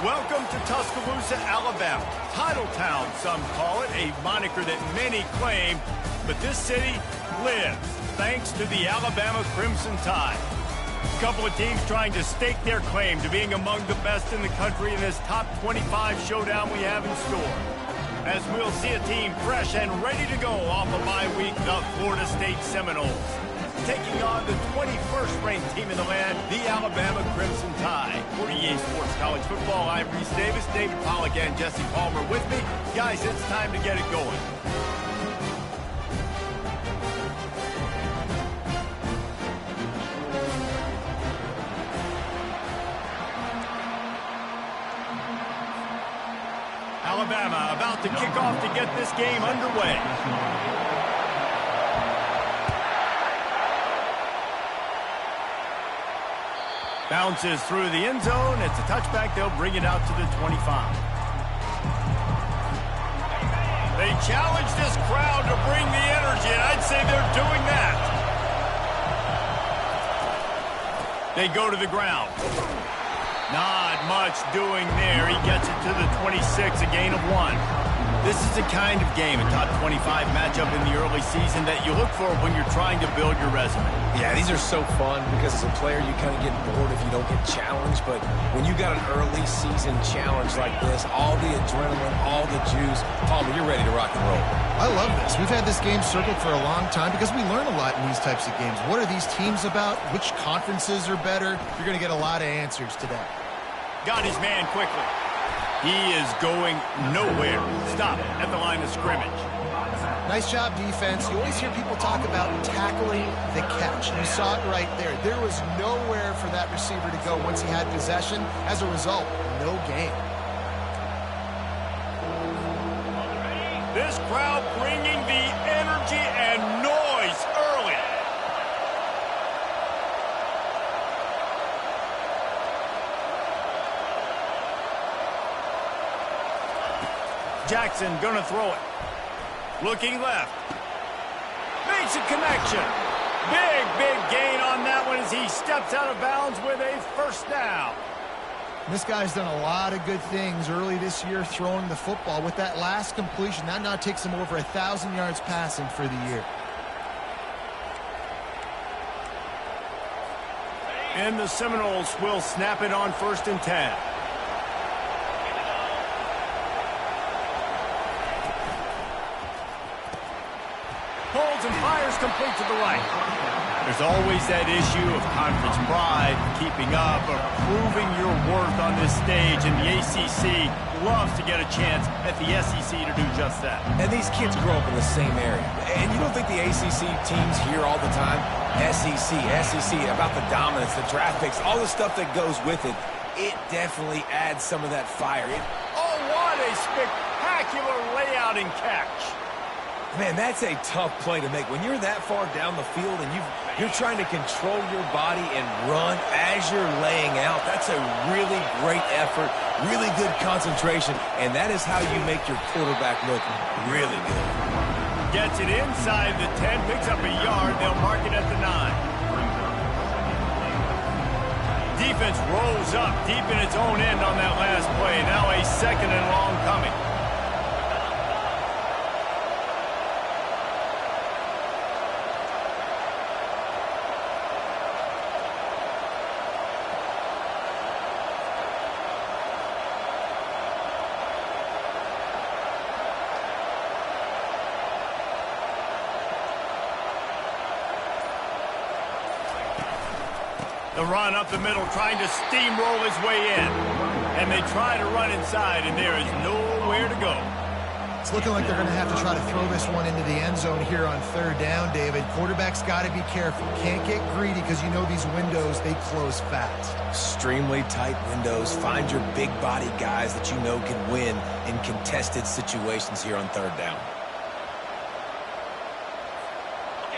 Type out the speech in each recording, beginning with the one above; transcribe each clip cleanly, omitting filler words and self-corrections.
Welcome to Tuscaloosa, Alabama. Title Town, some call it, a moniker that many claim, but this city lives thanks to the Alabama Crimson Tide. A couple of teams trying to stake their claim to being among the best in the country in this top 25 showdown we have in store. As we'll see a team fresh and ready to go off a bye week, the Florida State Seminoles, taking on the 21st ranked team in the land, the Alabama Crimson Tide. For EA Sports College Football, I'm Reese Davis, David Pollack and Jesse Palmer with me. Guys, it's time to get it going. Alabama about to kick off to get this game underway. Bounces through the end zone. It's a touchback. They'll bring it out to the 25. They challenge this crowd to bring the energy, and I'd say they're doing that. They go to the ground. Not much doing there. He gets it to the 26, a gain of 1. This is the kind of game, a top 25 matchup in the early season that you look for when you're trying to build your resume. Yeah, these are so fun because as a player, you kind of get bored if you don't get challenged. But when you got an early season challenge like this, all the adrenaline, all the juice, Palmer, you're ready to rock and roll. I love this. We've had this game circled for a long time because we learn a lot in these types of games. What are these teams about? Which conferences are better? You're going to get a lot of answers today. Got his man quickly. He is going nowhere. Stop at the line of scrimmage. Nice job, defense. You always hear people talk about tackling the catch. You saw it right there. There was nowhere for that receiver to go once he had possession. As a result, no gain. This crowd bringing the energy and noise early. Jackson gonna throw it. Looking left. Makes a connection. Big gain on that one as he steps out of bounds with a first down. This guy's done a lot of good things early this year throwing the football. With that last completion, that now takes him over 1,000 yards passing for the year. And the Seminoles will snap it on 1st and 10. Holds and fires complete to the right. There's always that issue of conference pride, keeping up, or proving your worth on this stage, and the ACC loves to get a chance at the SEC to do just that. And these kids grow up in the same area. And you don't think the ACC teams hear all the time, SEC, about the dominance, the draft picks, all the stuff that goes with it. It definitely adds some of that fire. Oh, what a spectacular layout and catch. Man, that's a tough play to make. When you're that far down the field and you're trying to control your body and run as you're laying out, that's a really great effort, really good concentration, and that is how you make your quarterback look really good. Gets it inside the 10, picks up a yard. They'll mark it at the 9. Defense rolls up deep in its own end on that last play. Now a 2nd and long coming. The run up the middle, trying to steamroll his way in. And they try to run inside, and there is nowhere to go. It's looking like they're going to have to try to throw this one into the end zone here on 3rd down, David. Quarterback's got to be careful. Can't get greedy because you know these windows, they close fast. Extremely tight windows. Find your big body guys that you know can win in contested situations here on 3rd down.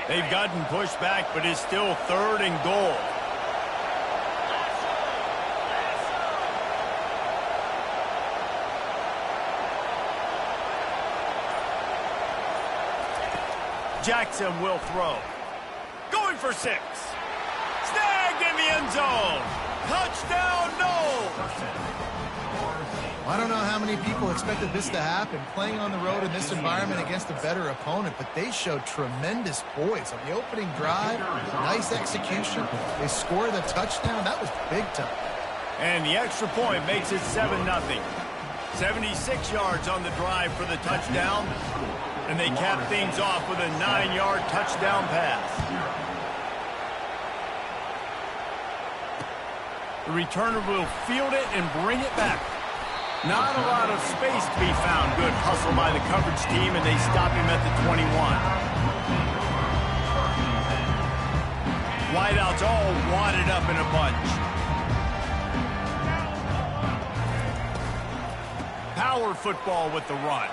They've gotten pushed back, but it's still 3rd and goal. Jackson will throw. Going for 6. Snagged in the end zone. Touchdown, no. I don't know how many people expected this to happen, playing on the road in this environment against a better opponent, but they showed tremendous poise on the opening drive. Nice execution. They scored a touchdown. That was big time. And the extra point makes it 7-0. 76 yards on the drive for the touchdown. And they cap things off with a 9-yard touchdown pass. The returner will field it and bring it back. Not a lot of space to be found. Good hustle by the coverage team, and they stop him at the 21. Wideouts all wadded up in a bunch. power football with the run.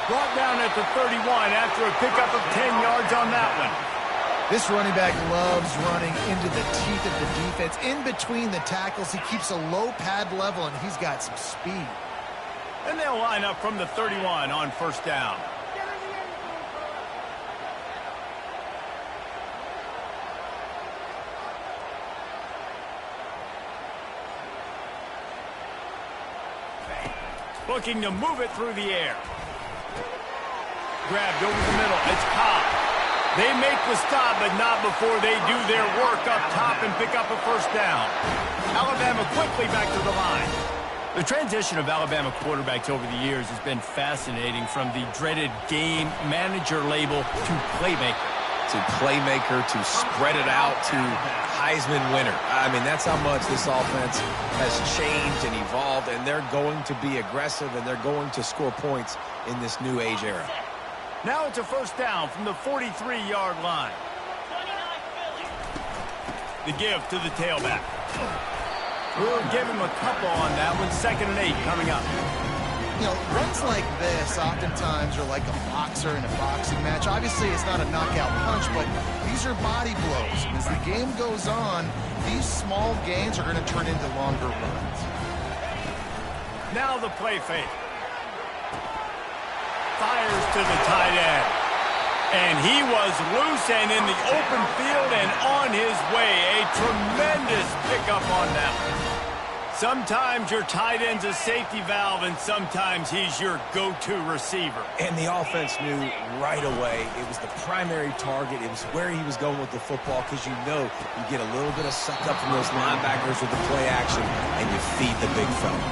Brought down at the 31 after a pickup of 10 yards on that one. This running back loves running into the teeth of the defense. In between the tackles, he keeps a low pad level, and he's got some speed. And they'll line up from the 31 on first down. Looking to move it through the air. Grabbed over the middle. It's Cobb. They make the stop, but not before they do their work up top and pick up a first down. Alabama quickly back to the line. The transition of Alabama quarterbacks over the years has been fascinating, from the dreaded game manager label to playmaker. To playmaker, to spread it out, to Heisman winner. I mean, that's how much this offense has changed and evolved, and they're going to be aggressive, and they're going to score points in this new age era. Now it's a first down from the 43-yard line. The give to the tailback. We'll give him a couple on that one. 2nd and 8 coming up. You know, runs like this oftentimes are like a boxer in a boxing match. Obviously, it's not a knockout punch, but these are body blows. And as the game goes on, these small gains are going to turn into longer runs. Now the play fake. Fires to the tight end. And he was loose and in the open field and on his way. A tremendous pickup on that one. Sometimes your tight end's a safety valve, and sometimes he's your go-to receiver. And the offense knew right away it was the primary target. It was where he was going with the football, because you know you get a little bit of suck up from those linebackers with the play action, and you feed the big fella.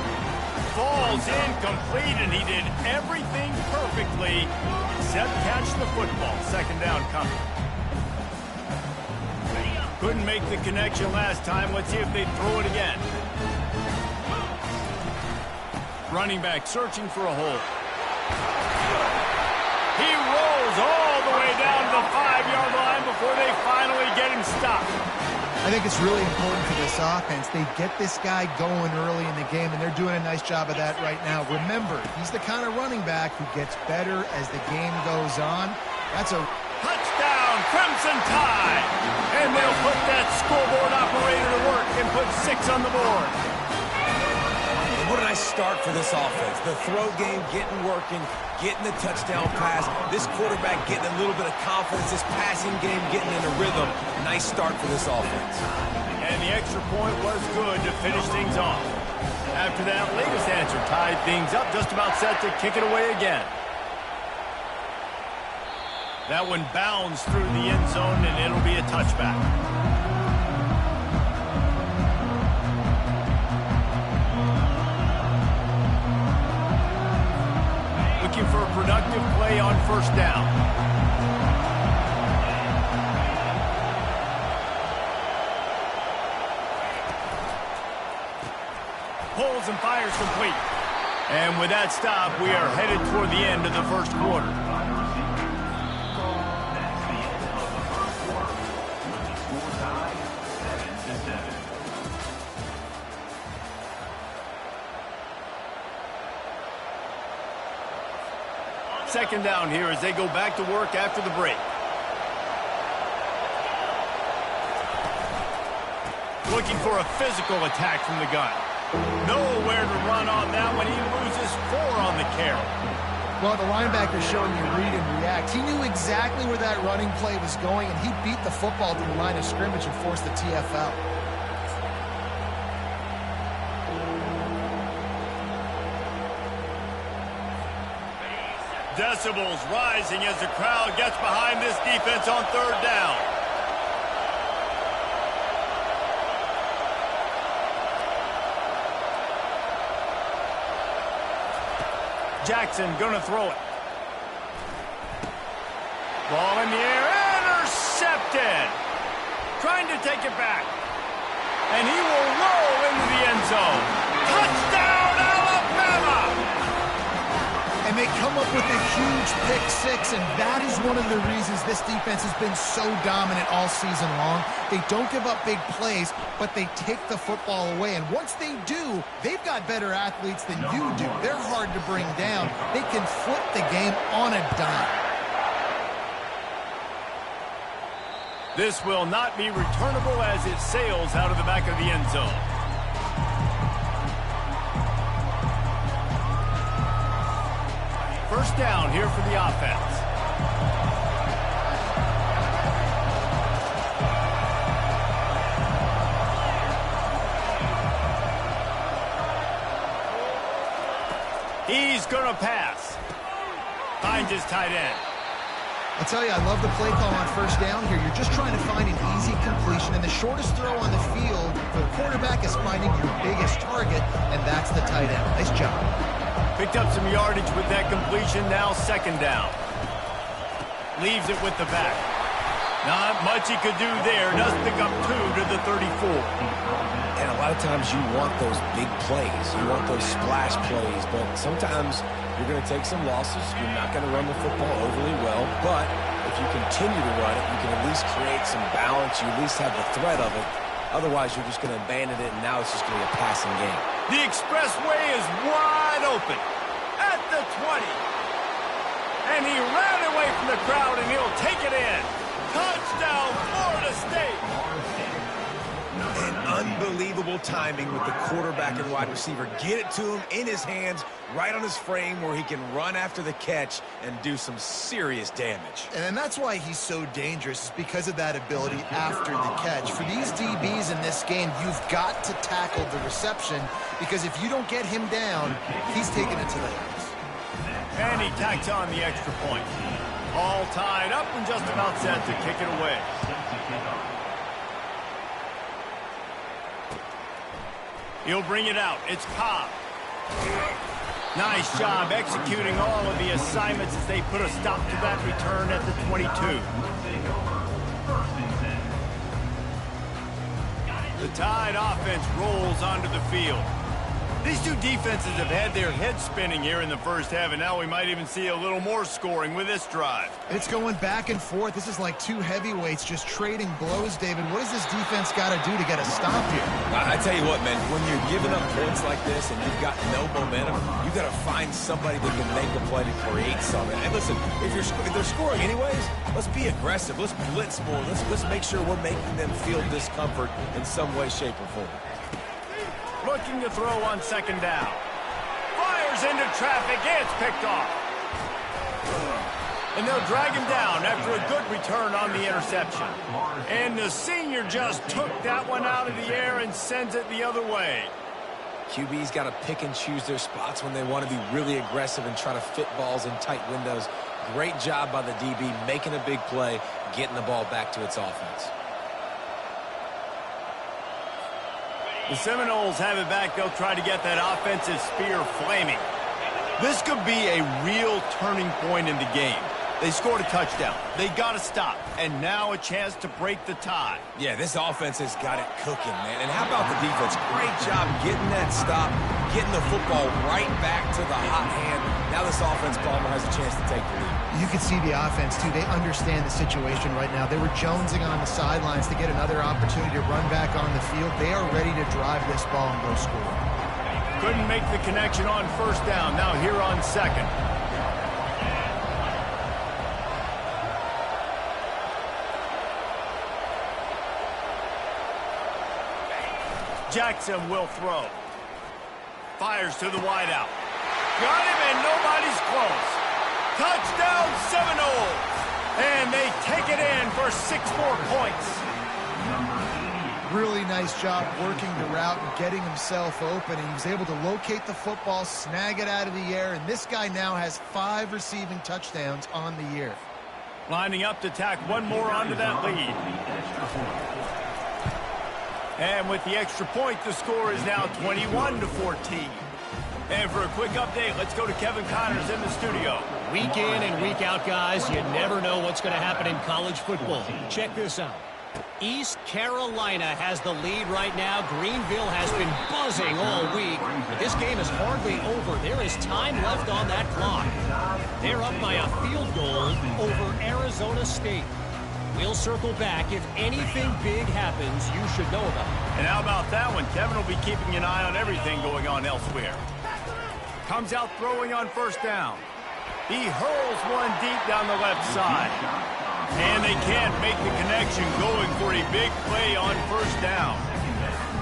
Falls incomplete, and he did everything perfectly except catch the football. 2nd down coming. Couldn't make the connection last time. Let's see if they throw it again. Running back searching for a hole. He rolls all the way down to the 5-yard line before they finally get him stopped. I think it's really important for this offense. They get this guy going early in the game, and they're doing a nice job of that right now. Remember, he's the kind of running back who gets better as the game goes on. That's a touchdown, Crimson Tide. And they'll put that scoreboard operator to work and put 6 on the board. What a nice start for this offense. The throw game getting working, getting the touchdown pass. This quarterback getting a little bit of confidence. This passing game getting in a rhythm. Nice start for this offense. And the extra point was good to finish things off. After that latest answer tied things up, just about set to kick it away again. That one bounds through the end zone, and it'll be a touchback. For a productive play on first down. Pulls and fires complete. And with that stop, we are headed toward the end of the first quarter. Second down here as they go back to work after the break. Looking for a physical attack from the gun. Nowhere to run on that one. He loses 4 on the carry. Well, the linebacker showing you read and react. He knew exactly where that running play was going, and he beat the football to the line of scrimmage and forced the TFL. Decibels rising as the crowd gets behind this defense on 3rd down. Jackson gonna throw it. Ball in the air, intercepted. Trying to take it back. And he will roll into the end zone. Touchdown, Alabama! And make come up with a huge pick six, and that is one of the reasons this defense has been so dominant all season long. They don't give up big plays, but they take the football away. And once they do, they've got better athletes than you do. They're hard to bring down. They can flip the game on a dime. This will not be returnable as it sails out of the back of the end zone. First down here for the offense. He's going to pass. Finds his tight end. I tell you, I love the play call on first down here. You're just trying to find an easy completion, and the shortest throw on the field for the quarterback is finding your biggest target, and that's the tight end. Nice job. Picked up some yardage with that completion. Now second down. Leaves it with the back. Not much he could do there. Does pick up 2 to the 34. And a lot of times you want those big plays. You want those splash plays. But sometimes you're going to take some losses. You're not going to run the football overly well. But if you continue to run it, you can at least create some balance. You at least have the threat of it. Otherwise, you're just going to abandon it, and now it's just going to be a passing game. The expressway is wide open at the 20. And he ran away from the crowd, and he'll take it in. Touchdown, Florida State. And unbelievable timing with the quarterback and wide receiver. Get it to him in his hands, right on his frame where he can run after the catch and do some serious damage. And that's why he's so dangerous, is because of that ability after the catch. For these DBs in this game, you've got to tackle the reception, because if you don't get him down, he's taking it to the house. And he tacks on the extra point. All tied up and just about set to kick it away. He'll bring it out. It's Cobb. Nice job executing all of the assignments as they put a stop to that return at the 22. The Tide offense rolls onto the field. These two defenses have had their heads spinning here in the first half, and now we might even see a little more scoring with this drive. It's going back and forth. This is like two heavyweights just trading blows, David. What does this defense got to do to get a stop here? I tell you what, man, when you're giving up points like this and you've got no momentum, you've got to find somebody that can make a play to create something. And listen, if they're scoring anyways, let's be aggressive. Let's blitz more. Let's make sure we're making them feel discomfort in some way, shape, or form. Looking to throw on second down. Fires into traffic. It's picked off. And they'll drag him down after a good return on the interception. And the senior just took that one out of the air and sends it the other way. QB's got to pick and choose their spots when they want to be really aggressive and try to fit balls in tight windows. Great job by the DB making a big play, getting the ball back to its offense. The Seminoles have it back. They'll try to get that offensive spear flaming. This could be a real turning point in the game. They scored a touchdown. They got to stop. And now a chance to break the tie. Yeah, this offense has got it cooking, man. And how about the defense? Great job getting that stop, getting the football right back to the hot hand. Now this offense, Palmer, has a chance to take the lead. You can see the offense, too. They understand the situation right now. They were jonesing on the sidelines to get another opportunity to run back on the field. They are ready to drive this ball and go score. Couldn't make the connection on first down. Now here on second. Jackson will throw. Fires to the wideout. Got him, and nobody's close. Touchdown, Seminoles! And they take it in for 6 more points. Really nice job working the route and getting himself open. He was able to locate the football, snag it out of the air, and this guy now has 5 receiving touchdowns on the year. Lining up to tack one more onto that lead. And with the extra point, the score is now 21-14. And for a quick update, let's go to Kevin Connors in the studio. Week in and week out, guys, you never know what's going to happen in college football. Check this out. East Carolina has the lead right now. Greenville has been buzzing all week. But this game is hardly over. There is time left on that clock. They're up by a field goal over Arizona State. We'll circle back. If anything big happens, you should know about it. And how about that one? Kevin will be keeping an eye on everything going on elsewhere. Comes out throwing on first down. He hurls one deep down the left side. And they can't make the connection going for a big play on first down.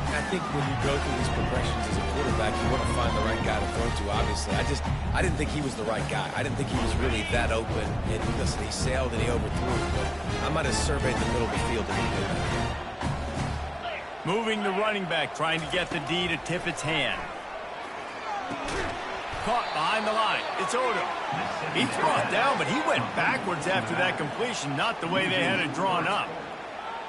I think when you go through these progressions as a quarterback, you want to find the right guy to throw to, obviously. I didn't think he was the right guy. I didn't think he was really that open. And listen, he sailed and he overthrew it, but I might have surveyed the middle of the field a little bit better. Moving the running back, trying to get the D to tip its hand. Caught behind the line. It's Odom. He's brought down, but he went backwards after that completion, not the way they had it drawn up.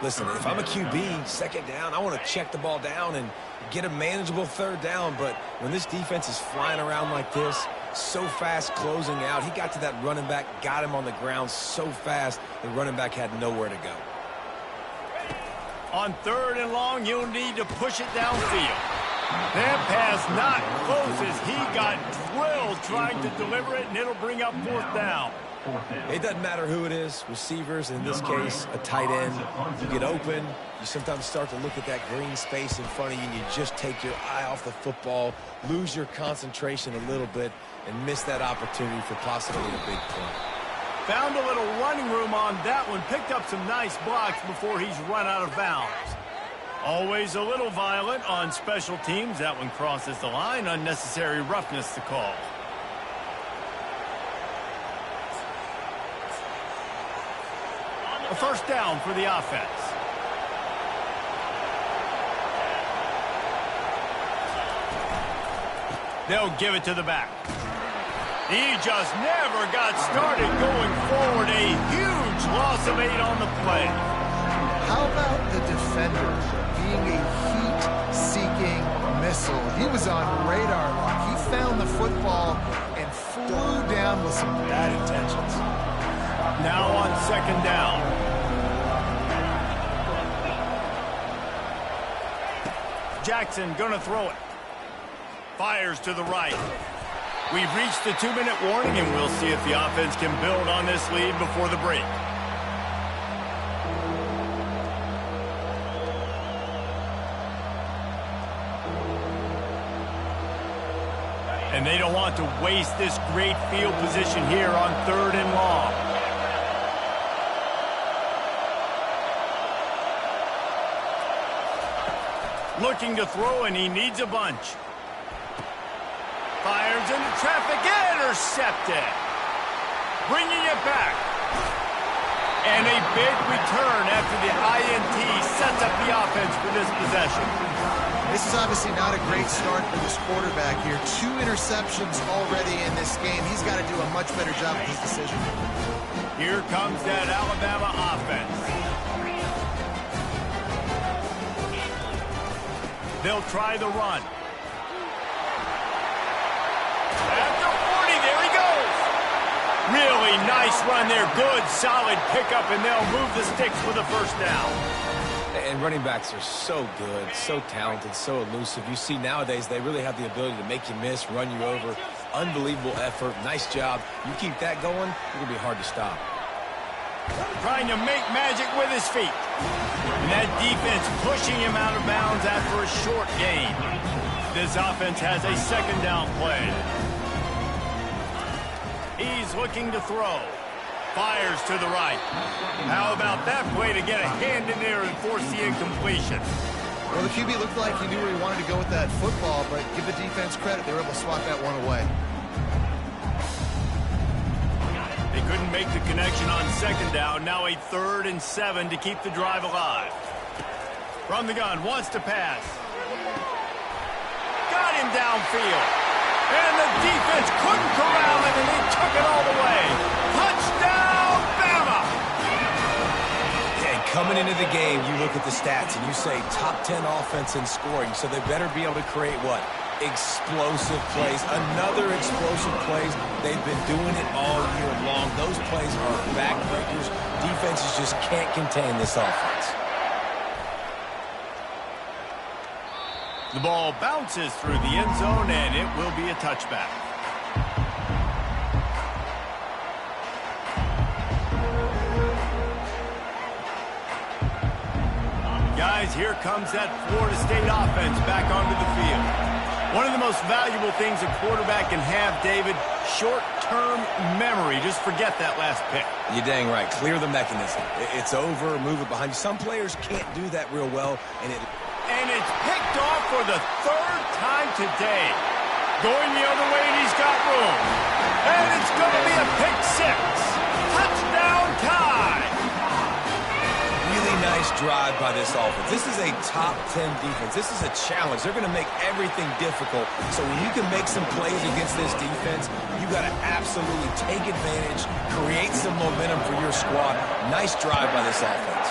Listen, if I'm a QB, second down, I want to check the ball down and get a manageable third down. But when this defense is flying around like this, so fast closing out, he got to that running back, got him on the ground so fast, the running back had nowhere to go. On third and long, you'll need to push it downfield. That pass not close as he got drilled trying to deliver it, and it'll bring up fourth down. It doesn't matter who it is, receivers, in this case, a tight end. You get open, you sometimes start to look at that green space in front of you, and you just take your eye off the football, lose your concentration a little bit, and miss that opportunity for possibly a big play. Found a little running room on that one, picked up some nice blocks before he's run out of bounds. Always a little violent on special teams. That one crosses the line, unnecessary roughness to call. A first down for the offense. They'll give it to the back. He just never got started going forward. A huge loss of 8 on the play. How about the defender being a heat-seeking missile? He was on radar lock. He found the football and flew down with some bad intentions. Now on second down. Jackson gonna throw it. Fires to the right. We've reached the 2-minute warning, and we'll see if the offense can build on this lead before the break. And they don't want to waste this great field position here on third and long. Looking to throw, and he needs a bunch. Fires into traffic, intercepted. Bringing it back. And a big return after the INT sets up the offense for this possession. This is obviously not a great start for this quarterback here. 2 interceptions already in this game. He's got to do a much better job with his decision. Here comes that Alabama offense. They'll try the run. After 40, there he goes. Really nice run there. Good, solid pickup, and they'll move the sticks for the first down. And running backs are so good, so talented, so elusive. You see nowadays they really have the ability to make you miss, run you over. Unbelievable effort. Nice job. You keep that going, it'll be hard to stop. Trying to make magic with his feet. And that defense pushing him out of bounds after a short gain. This offense has a second down play. He's looking to throw. Fires to the right. How about that play to get a hand in there and force the incompletion? Well, the QB looked like he knew where he wanted to go with that football, but give the defense credit. They were able to swat that one away. They couldn't make the connection on second down. Now a 3rd and 7 to keep the drive alive. From the gun, wants to pass. Got him downfield. And the defense couldn't corral him, and they took it all the way. Touchdown, Bama! And coming into the game, you look at the stats, and you say top 10 offense in scoring, so they better be able to create what? Explosive plays. Another explosive plays. They've been doing it all year long. Those plays are backbreakers. Defenses just can't contain this offense. The ball bounces through the end zone, and it will be a touchback. guys, here comes that Florida State offense back onto the field. One of the most valuable things a quarterback can have, David, short-term memory. Just forget that last pick. You're dang right. Clear the mechanism. It's over, move it behind you. Some players can't do that real well, and it's picked off for the third time today. Going the other way, and he's got room. And it's going to be a pick six. Touchdown tie. Really nice drive by this offense. This is a top 10 defense. This is a challenge. They're going to make everything difficult. So when you can make some plays against this defense, you got to absolutely take advantage, create some momentum for your squad. Nice drive by this offense.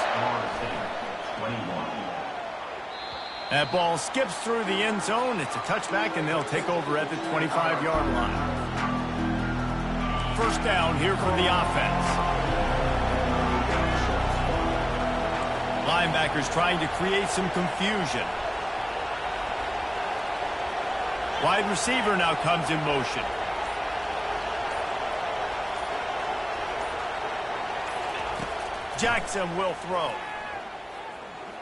That ball skips through the end zone. It's a touchback, and they'll take over at the 25-yard line. First down here for the offense. Linebackers trying to create some confusion. Wide receiver now comes in motion. Jackson will throw.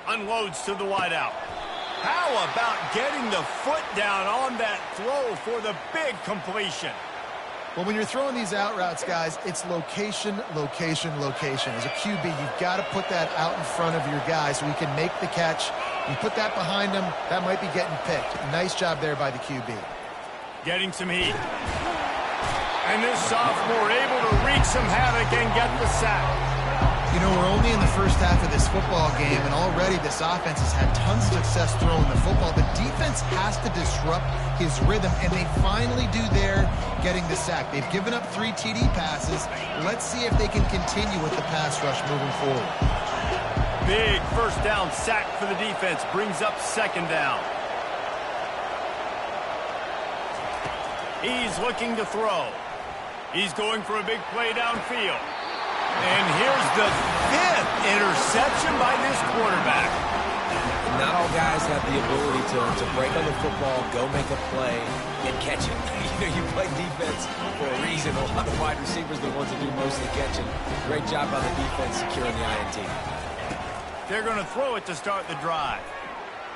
Unloads to the wideout. How about getting the foot down on that throw for the big completion? Well, when you're throwing these out routes, guys, it's location, location, location. As a QB, you've got to put that out in front of your guy so he can make the catch. You put that behind him, that might be getting picked. Nice job there by the QB. Getting some heat. And this sophomore able to wreak some havoc and get the sack. You know, we're only in the first half of this football game, and already this offense has had tons of success throwing the football. The defense has to disrupt his rhythm, and they finally do there, getting the sack. They've given up 3 TD passes. Let's see if they can continue with the pass rush moving forward. Big first down sack for the defense. Brings up second down. He's looking to throw. He's going for a big play downfield. And here's the 5th interception by this quarterback. Not all guys have the ability to break on the football, go make a play, and catch it. You play defense for a reason. A lot of wide receivers are the ones that do most of the catching. Great job by the defense securing the INT. They're going to throw it to start the drive.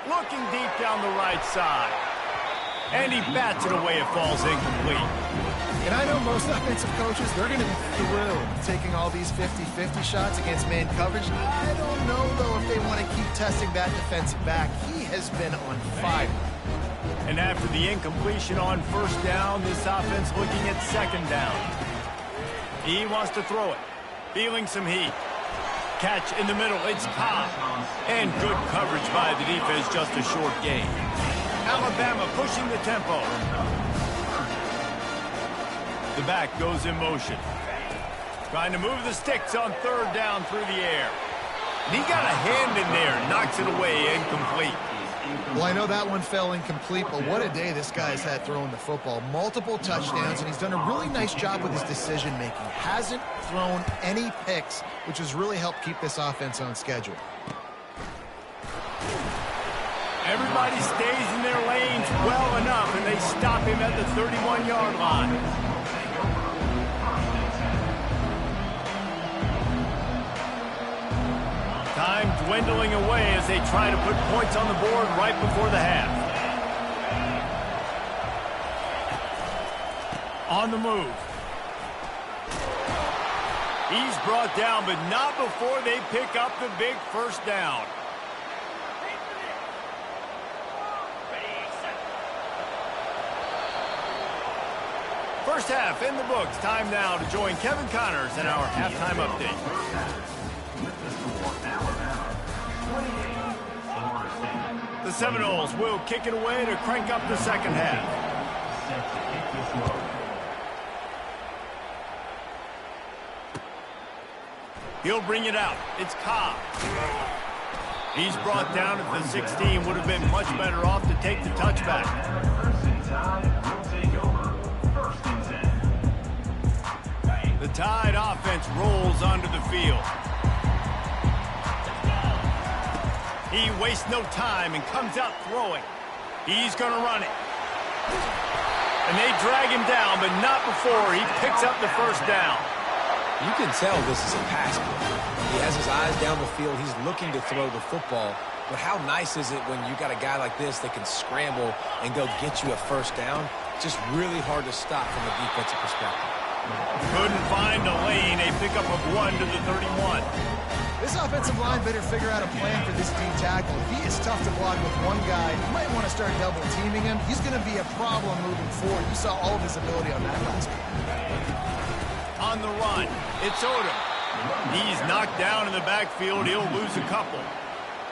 Looking deep down the right side. And he bats it away. It falls incomplete. And I know most offensive coaches, they're going to be thrilled taking all these 50-50 shots against man coverage. I don't know, though, if they want to keep testing that defensive back. He has been on fire. And after the incompletion on first down, this offense looking at second down. He wants to throw it. Feeling some heat. Catch in the middle. It's Cobb. And good coverage by the defense, just a short gain. Alabama pushing the tempo. The back goes in motion. Trying to move the sticks on third down through the air. And he got a hand in there, knocks it away, incomplete. Well, I know that one fell incomplete, but what a day this guy's had throwing the football. Multiple touchdowns, and he's done a really nice job with his decision-making. Hasn't thrown any picks, which has really helped keep this offense on schedule. Everybody stays in their lanes well enough, and they stop him at the 31-yard line. Time dwindling away as they try to put points on the board right before the half. On the move. He's brought down, but not before they pick up the big first down. First half in the books. Time now to join Kevin Connors in our halftime update. The Seminoles will kick it away to crank up the second half. He'll bring it out. It's Cobb. He's brought down at the 16. Would have been much better off to take the touchback. The Tide offense rolls onto the field. He wastes no time and comes out throwing. He's going to run it. And they drag him down, but not before he picks up the first down. You can tell this is a pass play. He has his eyes down the field. He's looking to throw the football. but how nice is it when you got a guy like this that can scramble and go get you a first down? It's just really hard to stop from a defensive perspective. Couldn't find a lane. A pickup of 1 to the 31. This offensive line better figure out a plan for this D tackle. If he is tough to block with one guy, you might want to start double teaming him. He's going to be a problem moving forward. You saw all of his ability on that last play. On the run, it's Odom. He's knocked down in the backfield. He'll lose a couple.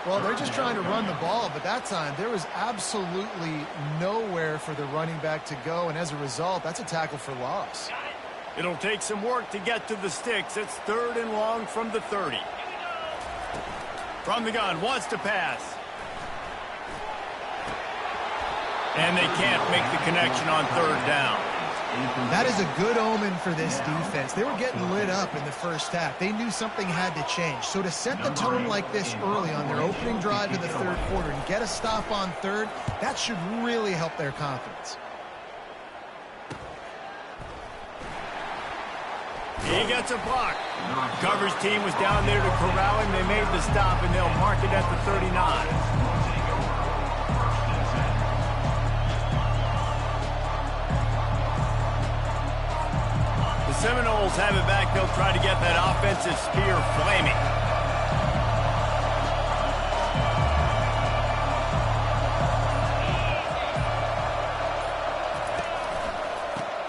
Well, they're just trying to run the ball, but that time there was absolutely nowhere for the running back to go, and as a result, that's a tackle for loss. It'll take some work to get to the sticks. It's 3rd and long from the 30. From the gun, wants to pass. And they can't make the connection on 3rd down. That is a good omen for this defense. They were getting lit up in the first half. They knew something had to change. So to set the tone like this early on their opening drive in the 3rd quarter and get a stop on 3rd, that should really help their confidence. He gets a block. Coverage team was down there to corral him. They made the stop, and they'll mark it at the 39. The Seminoles have it back. They'll try to get that offensive spear flaming.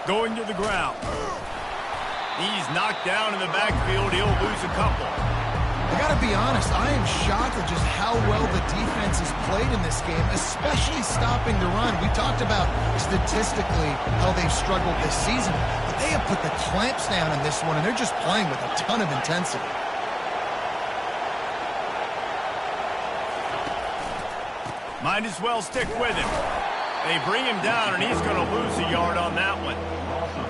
Going to the ground. He's knocked down in the backfield. He'll lose a couple. I got to be honest, I am shocked at just how well the defense has played in this game, especially stopping the run. We talked about statistically how they've struggled this season, but they have put the clamps down in this one, and they're just playing with a ton of intensity. Might as well stick with him. They bring him down, and he's going to lose a yard on that one.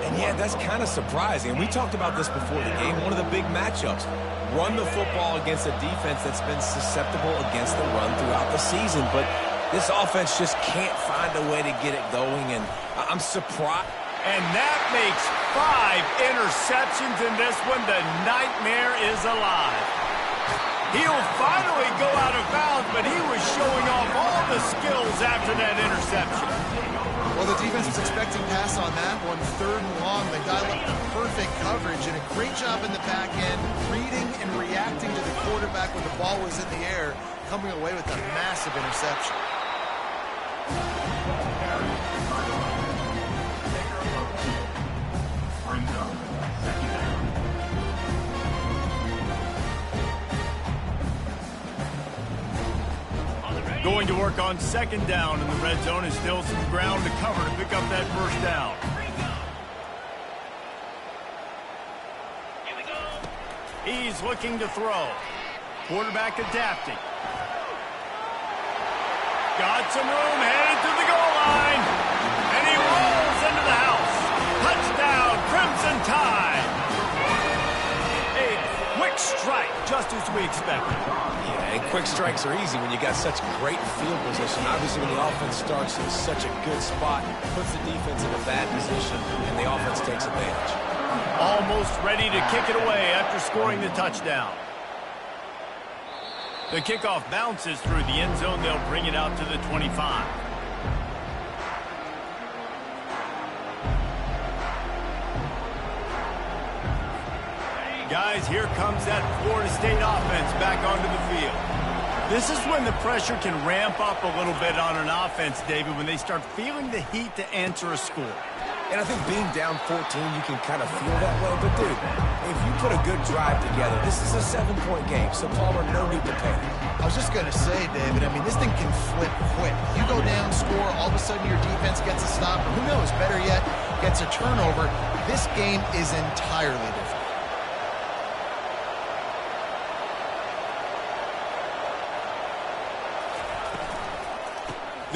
And yeah, that's kind of surprising. We talked about this before the game. One of the big matchups. Run the football against a defense that's been susceptible against the run throughout the season. But this offense just can't find a way to get it going, and I'm surprised. And that makes 5 interceptions in this one. The nightmare is alive. He'll finally go out of bounds, but he was showing off all the skills after that interception. Well, the defense was expecting pass on that one. 3rd and long. They dialed up the perfect coverage and a great job in the back end, reading and reacting to the quarterback when the ball was in the air, coming away with a massive interception. Going to work on 2nd down in the red zone, and still some ground to cover to pick up that 1st down. He's looking to throw. Quarterback adapting. Got some room, headed to the goal line. And he rolls into the house. Touchdown, Crimson Tide. A quick strike, just as we expected. Yeah, and quick strikes are easy when you got such great field position. Obviously, when the offense starts in such a good spot, puts the defense in a bad position, and the offense takes advantage. Almost ready to kick it away after scoring the touchdown. The kickoff bounces through the end zone. They'll bring it out to the 25. Guys, here comes that Florida State offense back onto the field. This is when the pressure can ramp up a little bit on an offense, David, when they start feeling the heat to answer a score. And I think being down 14, you can kind of feel that way. But, dude, if you put a good drive together, this is a 7-point game, so Palmer, no need to panic. I was just going to say, David, I mean, this thing can flip quick. You go down, score, all of a sudden your defense gets a stop, or who knows, better yet, gets a turnover. This game is entirely different.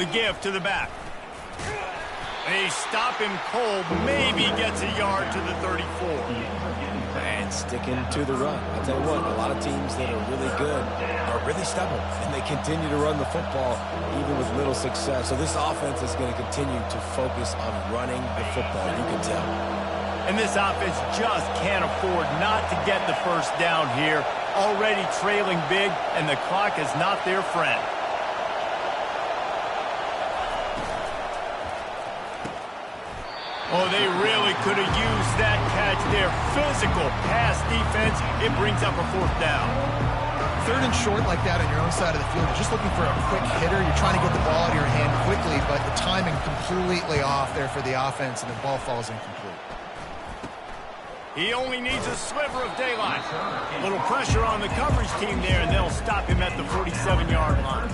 The give to the back. They stop him cold, maybe gets a yard to the 34. And sticking to the run. I'll tell you what, a lot of teams that are really good are really stubborn, and they continue to run the football even with little success. So this offense is going to continue to focus on running the football, you can tell. And this offense just can't afford not to get the first down here. already trailing big, and the clock is not their friend. Oh, they really could have used that catch there. Physical pass defense. It brings up a 4th down. 3rd and short like that on your own side of the field. You're just looking for a quick hitter. You're trying to get the ball out of your hand quickly, but the timing completely off there for the offense, and the ball falls incomplete. He only needs a sliver of daylight. A little pressure on the coverage team there, and they'll stop him at the 47-yard line.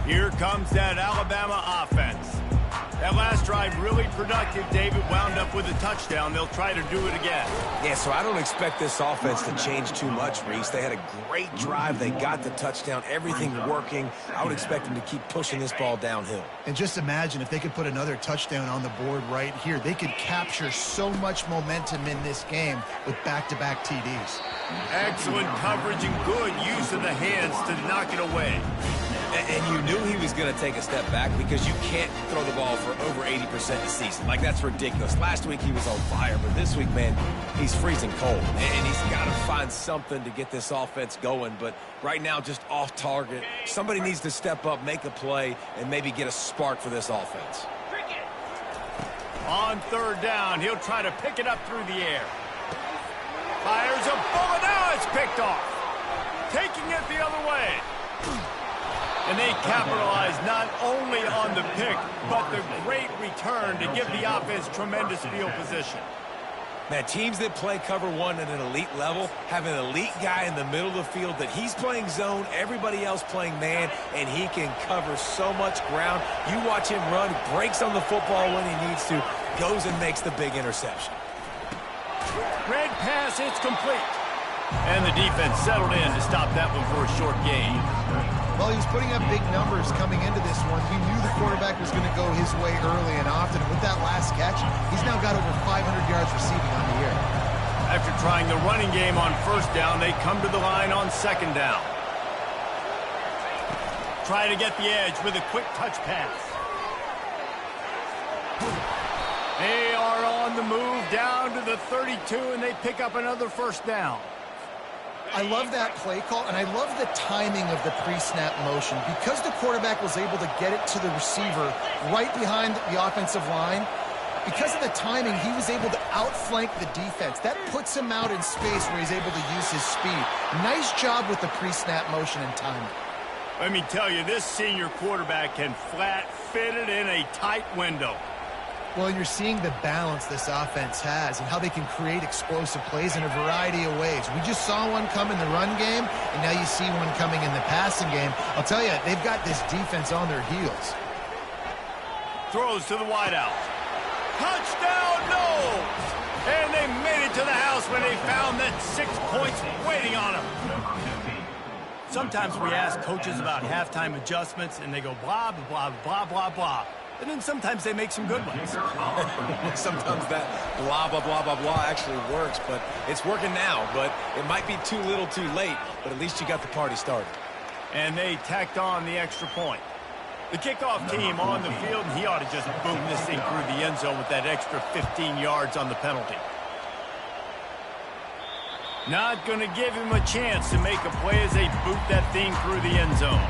Here comes that Alabama offense. That last drive really productive. David wound up with a touchdown. They'll try to do it again. Yeah, so I don't expect this offense to change too much, Reese. They had a great drive. They got the touchdown. Everything working. I would expect them to keep pushing this ball downhill. And just imagine if they could put another touchdown on the board right here. They could capture so much momentum in this game with back-to-back TDs. Excellent coverage and good use of the hands to knock it away. And you knew he was going to take a step back because you can't throw the ball for over 80% this season. Like, that's ridiculous. Last week he was on fire, but this week, man, he's freezing cold. And he's got to find something to get this offense going. But right now, just off target. Somebody needs to step up, make a play, and maybe get a spark for this offense. On 3rd down, he'll try to pick it up through the air. Fires a bullet. Now it's picked off. Taking it the other way. And they capitalize not only on the pick, but the great return to give the offense tremendous field position. Man, teams that play cover 1 at an elite level have an elite guy in the middle of the field that he's playing zone, everybody else playing man, and he can cover so much ground. You watch him run, breaks on the football when he needs to, goes and makes the big interception. Red pass, it's complete. And the defense settled in to stop that one for a short gain. Well, he was putting up big numbers coming into this one. He knew the quarterback was going to go his way early and often. And with that last catch, he's now got over 500 yards receiving on the year. After trying the running game on 1st down, they come to the line on 2nd down. Try to get the edge with a quick touch pass. They are on the move down to the 32, and they pick up another 1st down. I love that play call, and I love the timing of the pre-snap motion. Because the quarterback was able to get it to the receiver right behind the offensive line, because of the timing, he was able to outflank the defense. That puts him out in space where he's able to use his speed. Nice job with the pre-snap motion and timing. Let me tell you, this senior quarterback can flat fit it in a tight window. Well, you're seeing the balance this offense has and how they can create explosive plays in a variety of ways. We just saw one come in the run game, and now you see one coming in the passing game. I'll tell you, they've got this defense on their heels. Throws to the wideout. Touchdown, no! And they made it to the house when they found that 6 points waiting on them. Sometimes we ask coaches about halftime adjustments, and they go blah, blah, blah, blah, blah. And then sometimes they make some good ones. Sometimes that blah, blah, blah, blah, blah actually works, but it's working now. But it might be too little too late, but at least you got the party started. And they tacked on the extra point. The kickoff team on the field, and he ought to just boom this thing through the end zone with that extra 15 yards on the penalty. Not going to give him a chance to make a play as they boot that thing through the end zone.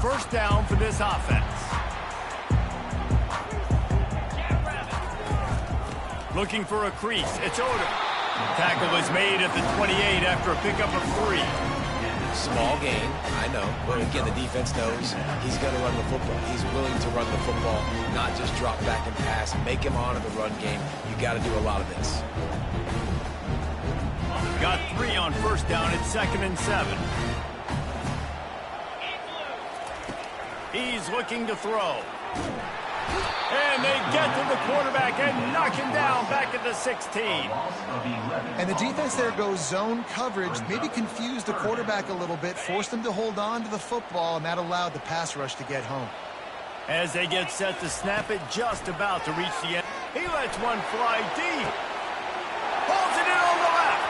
First down for this offense. Looking for a crease. It's Odom. Tackle is made at the 28 after a pickup of 3. Small gain, I know. But again, the defense knows he's going to run the football. He's willing to run the football, not just drop back and pass. Make him honor the run game. You got to do a lot of this. Got 3 on first down. It's 2nd and 7. He's looking to throw. And they get to the quarterback and knock him down back at the 16. And the defense there goes zone coverage, maybe confused the quarterback a little bit, forced him to hold on to the football, and that allowed the pass rush to get home. As they get set to snap it, just about to reach the end. He lets one fly deep. Holds it in on the left.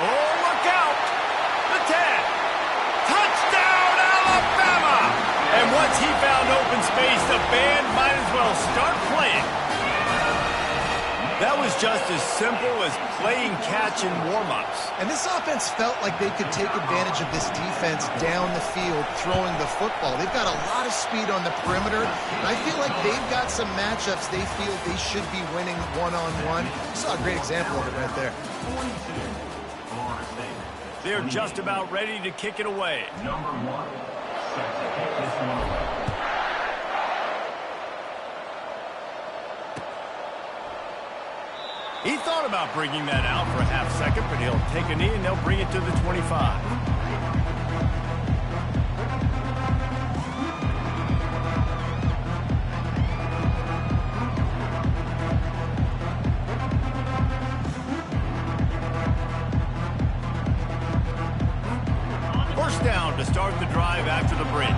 Oh, look out. The 10. Touchdown, Alabama! And once he found open space, the band might as well start playing. That was just as simple as playing catch in warm-ups. And this offense felt like they could take advantage of this defense down the field, throwing the football. They've got a lot of speed on the perimeter, and I feel like they've got some matchups they feel they should be winning one-on-one. Saw a great example of it right there. They're just about ready to kick it away. Number 1, set to kick this one. He thought about bringing that out for a half second, but he'll take a knee and they'll bring it to the 25. First down to start the drive after the break.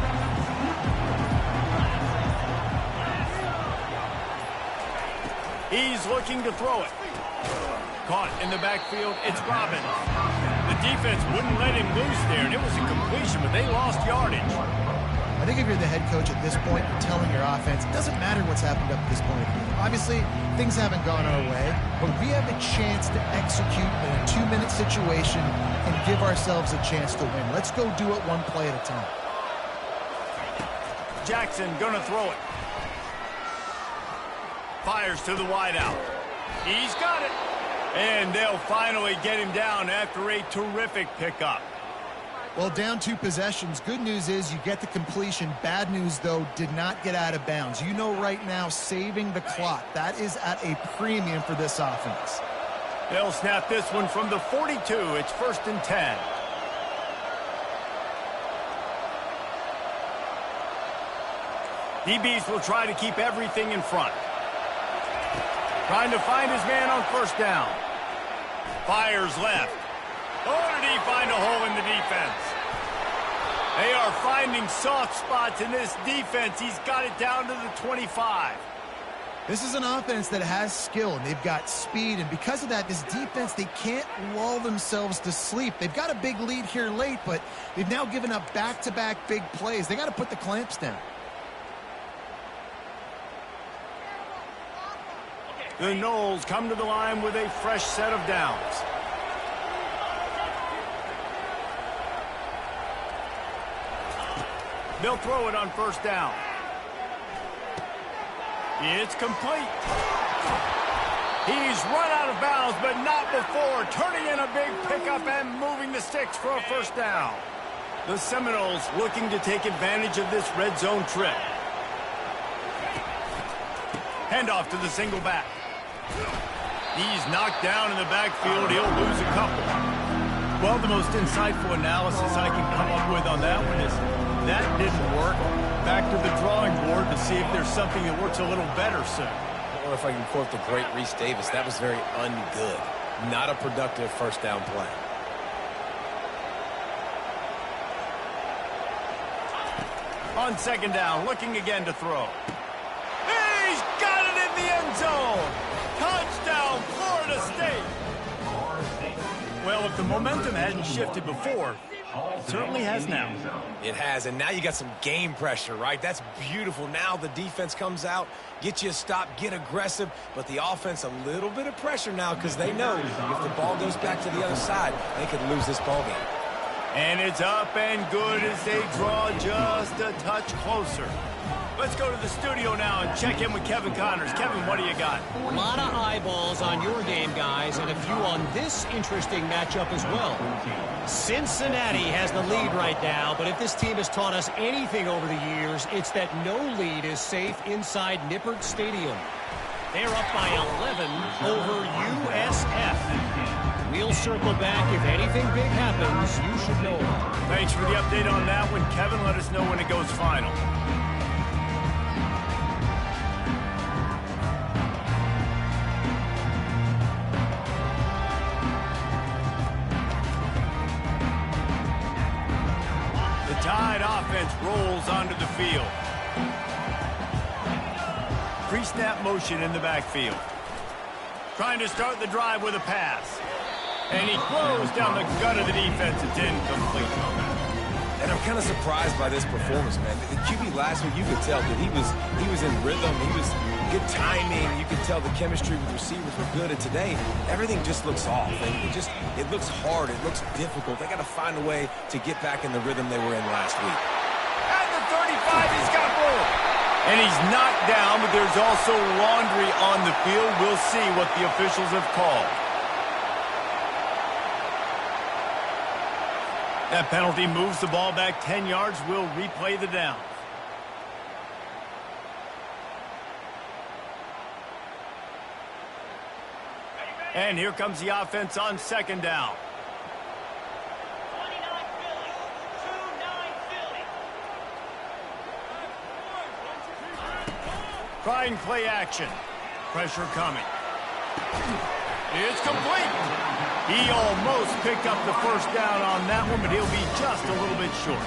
He's looking to throw it. Caught in the backfield, it's Robbins. The defense wouldn't let him loose there, and it was a completion, but they lost yardage. I think if you're the head coach at this point, you're telling your offense, it doesn't matter what's happened up to this point. Obviously, things haven't gone our way, but we have a chance to execute in a 2-minute situation and give ourselves a chance to win. Let's go do it one play at a time. Jackson gonna throw it. Fires to the wideout. He's got it. And they'll finally get him down after a terrific pickup. Well, down 2 possessions. Good news is you get the completion. Bad news, though, did not get out of bounds. You know right now, saving the clock. That is at a premium for this offense. They'll snap this one from the 42. It's 1st and 10. DBs will try to keep everything in front. Trying to find his man on 1st down. Fires left. Oh, did he find a hole in the defense? They are finding soft spots in this defense. He's got it down to the 25. This is an offense that has skill, and they've got speed, and because of that, this defense, they can't lull themselves to sleep. They've got a big lead here late, but they've now given up back-to-back big plays. They got to put the clamps down. The Noles come to the line with a fresh set of downs. They'll throw it on 1st down. It's complete. He's run out of bounds, but not before turning in a big pickup and moving the sticks for a 1st down. The Seminoles looking to take advantage of this red zone trip. Handoff to the single back. He's knocked down in the backfield. He'll lose a couple. Well, the most insightful analysis I can come up with on that one is that didn't work. Back to the drawing board to see if there's something that works a little better soon. I don't know if I can quote the great Reese Davis. That was very ungood. Not a productive 1st down play. On 2nd down, looking again to throw. He's got it in the end zone. Touchdown, Florida State. Well, if the momentum hadn't shifted before, it certainly has now. It has, and now you got some game pressure, right? That's beautiful. Now the defense comes out, get you a stop, get aggressive, but the offense a little bit of pressure now because they know if the ball goes back to the other side, they could lose this ball game. And it's up and good as they draw just a touch closer. Let's go to the studio now and check in with Kevin Connors. Kevin, what do you got? A lot of eyeballs on your game, guys, and a few on this interesting matchup as well. Cincinnati has the lead right now, but if this team has taught us anything over the years, it's that no lead is safe inside Nippert Stadium. They're up by 11 over USF. We'll circle back. If anything big happens, you should know. Thanks for the update on that one, Kevin. Let us know when it goes final. Tide offense rolls onto the field. Pre-snap motion in the backfield. Trying to start the drive with a pass. And he throws down the gut of the defense. It's incomplete. And I'm kind of surprised by this performance, man. The QB last week, you could tell that he was in rhythm. He was good timing. You could tell the chemistry with receivers were good. And today, everything just looks off. And it looks hard. It looks difficult. They got to find a way to get back in the rhythm they were in last week. At the 35, he's got room. And he's knocked down, but there's also laundry on the field. We'll see what the officials have called. That penalty moves the ball back 10 yards. We'll replay the down. And here comes the offense on second down. Trying play action. Pressure coming. It's complete. He almost picked up the first down on that one, but he'll be just a little bit short.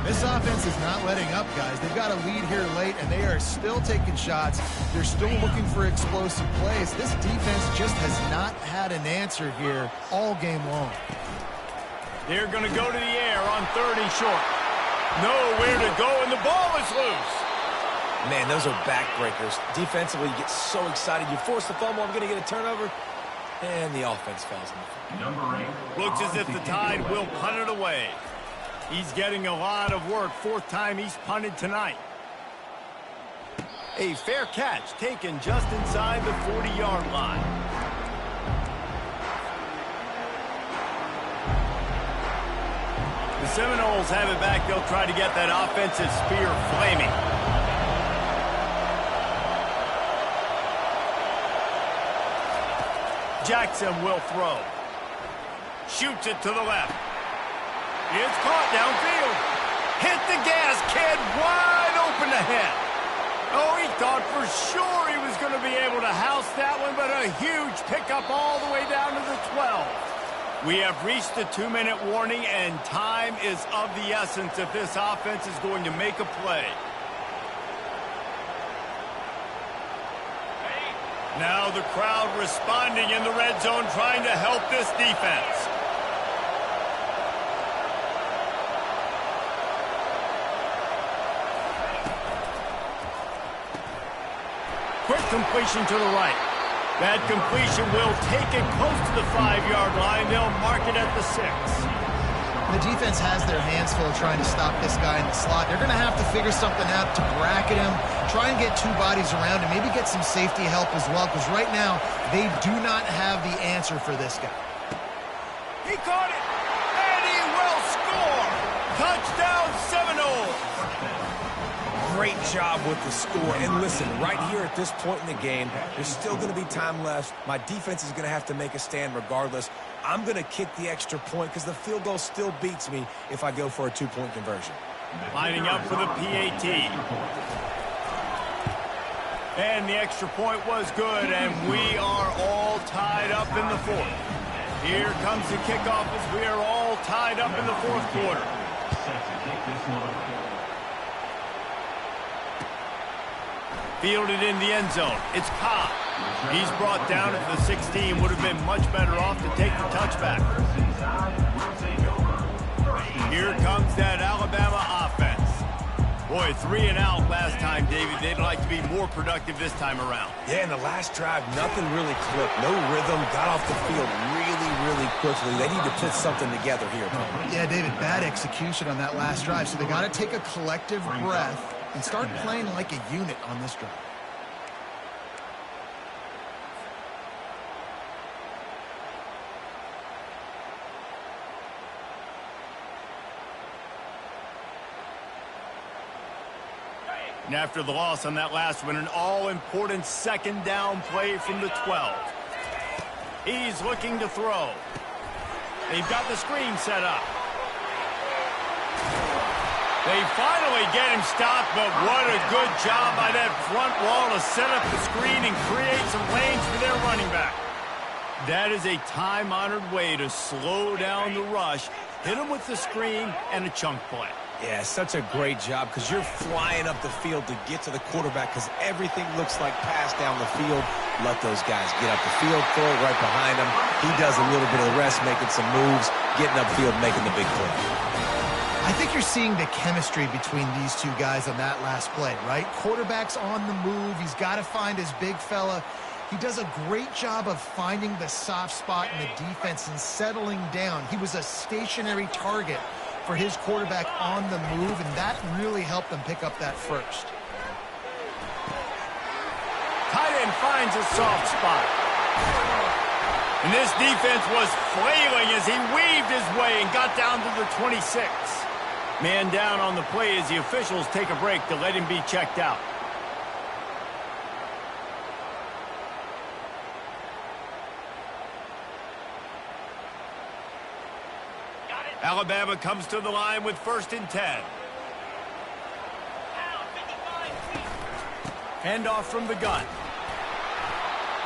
This offense is not letting up, guys. They've got a lead here late, and they are still taking shots. They're still looking for explosive plays. This defense just has not had an answer here all game long. They're going to go to the air on 3rd and short. Nowhere to go, and the ball is loose. Man, those are backbreakers. Defensively, you get so excited. You force the fumble, I'm going to get a turnover. And the offense falls in the field. Looks as if the Tide will punt it away. He's getting a lot of work. 4th time he's punted tonight. A fair catch taken just inside the 40-yard line. The Seminoles have it back. They'll try to get that offensive spear flaming. Jackson will throw. Shoots it to the left. It's caught downfield. Hit the gas, kid. Wide open ahead. Oh, he thought for sure he was going to be able to house that one, but a huge pickup all the way down to the 12. We have reached the 2-minute warning, and time is of the essence if this offense is going to make a play. Now the crowd responding in the red zone, trying to help this defense. Quick completion to the right. That completion will take it close to the 5-yard line. They'll mark it at the 6. The defense has their hands full trying to stop this guy in the slot. They're going to have to figure something out to bracket him, try and get 2 bodies around him, maybe get some safety help as well, because right now they do not have the answer for this guy. He caught it, and he will score. Touchdown Seminoles. Great job with the score. And listen, right here at this point in the game, there's still going to be time left. My defense is going to have to make a stand regardless. I'm going to kick the extra point because the field goal still beats me if I go for a 2-point conversion. Lining up for the PAT. And the extra point was good, and we are all tied up in the 4th. Here comes the kickoff as we are all tied up in the 4th quarter. Fielded in the end zone. It's Cobb. He's brought down at the 16. Would have been much better off to take the touchback. Here comes that Alabama offense. Boy, 3 and out last time, David. They'd like to be more productive this time around. Yeah, in the last drive, nothing really clicked. No rhythm. Got off the field really quickly. They need to put something together here. Yeah, David, bad execution on that last drive. So they got to take a collective breath and start playing like a unit on this drive. And after the loss on that last one, an all-important 2nd down play from the 12. He's looking to throw. They've got the screen set up. They finally get him stopped, but what a good job by that front wall to set up the screen and create some lanes for their running back. That is a time-honored way to slow down the rush, hit them with the screen, and a chunk play. Yeah, such a great job because you're flying up the field to get to the quarterback because everything looks like pass down the field. Let those guys get up the field, throw it right behind him. He does a little bit of the rest, making some moves, getting upfield, making the big play. I think you're seeing the chemistry between these two guys on that last play, right? Quarterback's on the move. He's got to find his big fella. He does a great job of finding the soft spot in the defense and settling down. He was a stationary target for his quarterback on the move, and that really helped them pick up that first. Tight end finds a soft spot. And this defense was flailing as he weaved his way and got down to the 26. Man down on the play as the officials take a break to let him be checked out. Alabama comes to the line with 1st and 10. Handoff from the gun.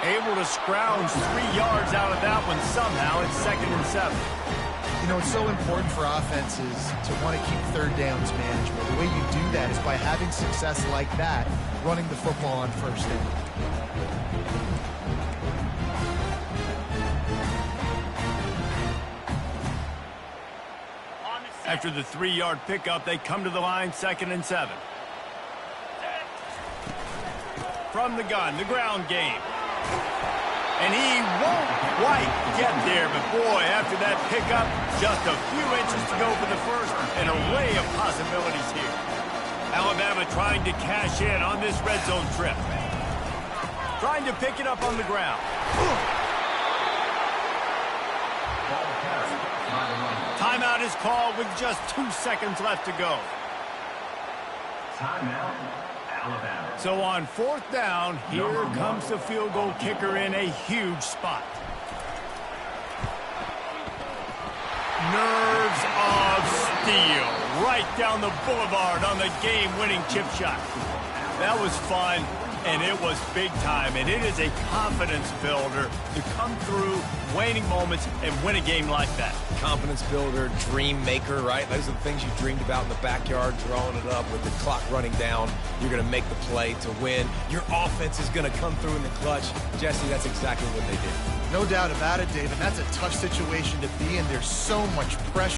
Able to scrounge 3 yards out of that one somehow. It's 2nd and 7. You know, it's so important for offenses to want to keep third downs manageable. The way you do that is by having success like that, running the football on 1st down. After the 3-yard pickup, they come to the line, 2nd and 7. From the gun, the ground game. And he won't quite get there, but boy, after that pickup, just a few inches to go for the first, an array of possibilities here. Alabama trying to cash in on this red zone trip. Trying to pick it up on the ground. Timeout is called with just 2 seconds left to go. Timeout, Alabama. So on 4th down, here comes the field goal kicker in a huge spot. Nerves of steel right down the boulevard on the game-winning chip shot. That was fun, and it was big time, and it is a confidence builder to come through waning moments and win a game like that. Confidence builder, dream maker, right? Those are the things you dreamed about in the backyard, drawing it up with the clock running down. You're going to make the play to win. Your offense is going to come through in the clutch. Jesse, that's exactly what they did. No doubt about it, Dave, and that's a tough situation to be in. There's so much pressure.